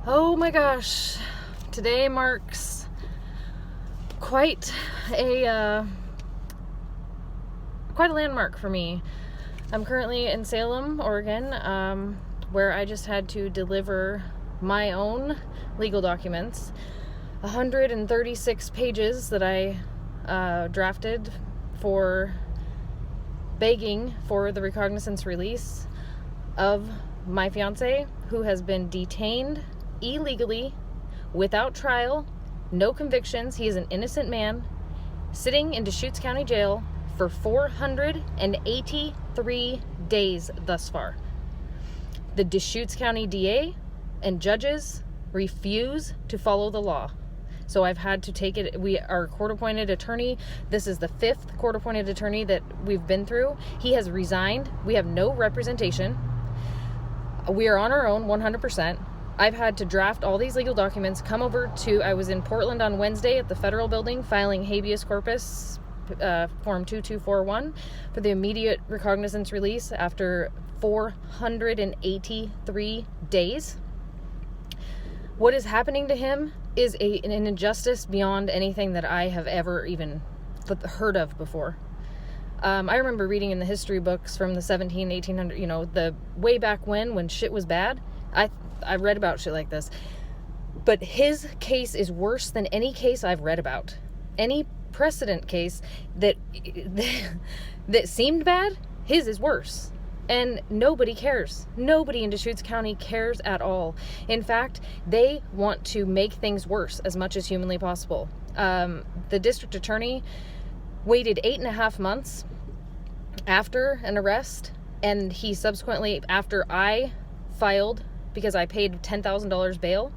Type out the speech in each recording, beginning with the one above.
Oh my gosh, today marks quite a landmark for me. I'm currently in Salem, Oregon, where I just had to deliver my own legal documents, 136 pages that I drafted for begging for the recognizance release of my fiance, who has been detained illegally, without trial, no convictions. He is an innocent man, sitting in Deschutes County Jail for 483 days thus far. The Deschutes County DA and judges refuse to follow the law. So I've had to take it. Our court-appointed attorney, this is the 5th court-appointed attorney that we've been through. He has resigned. We have no representation. We are on our own 100%. I've had to draft all these legal documents, I was in Portland on Wednesday at the federal building filing habeas corpus form 2241 for the immediate recognizance release after 483 days. What is happening to him is an injustice beyond anything that I have ever even heard of before. I remember reading in the history books from the 1800, the way back when shit was bad. I read about shit like this. But his case is worse than any case I've read about. Any precedent case that seemed bad, his is worse. And nobody cares. Nobody in Deschutes County cares at all. In fact, they want to make things worse as much as humanly possible. The district attorney waited 8.5 months after an arrest, and he subsequently, after I filed, because I paid $10,000 bail,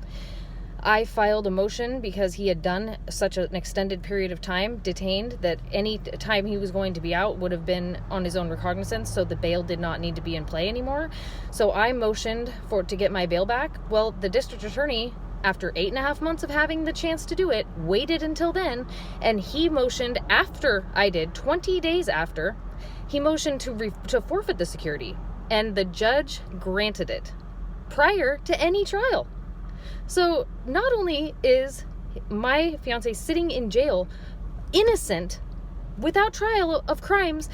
I filed a motion because he had done such an extended period of time detained that any time he was going to be out would have been on his own recognizance, so the bail did not need to be in play anymore. So I motioned to get my bail back. Well, the district attorney, after 8.5 months of having the chance to do it, waited until then, and he motioned after I did, 20 days after, he motioned to forfeit the security, and the judge granted it prior to any trial. So not only is my fiance sitting in jail, innocent, without trial of crimes,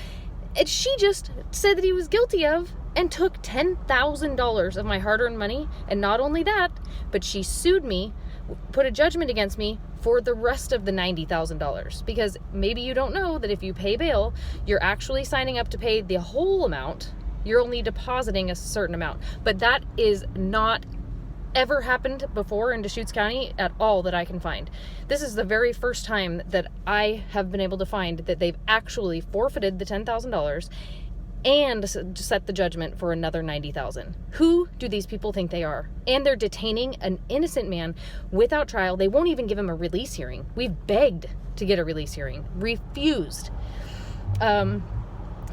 and she just said that he was guilty of and took $10,000 of my hard-earned money. And not only that, but she sued me, put a judgment against me for the rest of the $90,000. Because maybe you don't know that if you pay bail, you're actually signing up to pay the whole amount. You're only depositing a certain amount. But that is not ever happened before in Deschutes County at all that I can find. This is the very first time that I have been able to find that they've actually forfeited the $10,000 and set the judgment for another $90,000. Who do these people think they are? And they're detaining an innocent man without trial. They won't even give him a release hearing. We've begged to get a release hearing. Refused.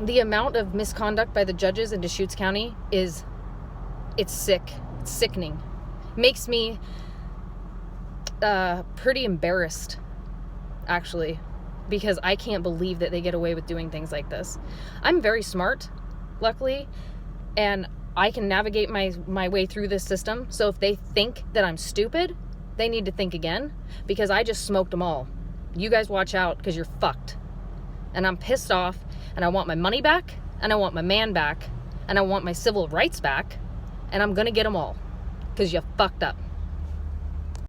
The amount of misconduct by the judges in Deschutes County it's sick. It's sickening. Makes me pretty embarrassed, actually, because I can't believe that they get away with doing things like this. I'm very smart, luckily, and I can navigate my way through this system. So if they think that I'm stupid, they need to think again, because I just smoked them all. You guys watch out, because you're fucked. And I'm pissed off, and I want my money back, and I want my man back, and I want my civil rights back, and I'm gonna get them all, because you fucked up.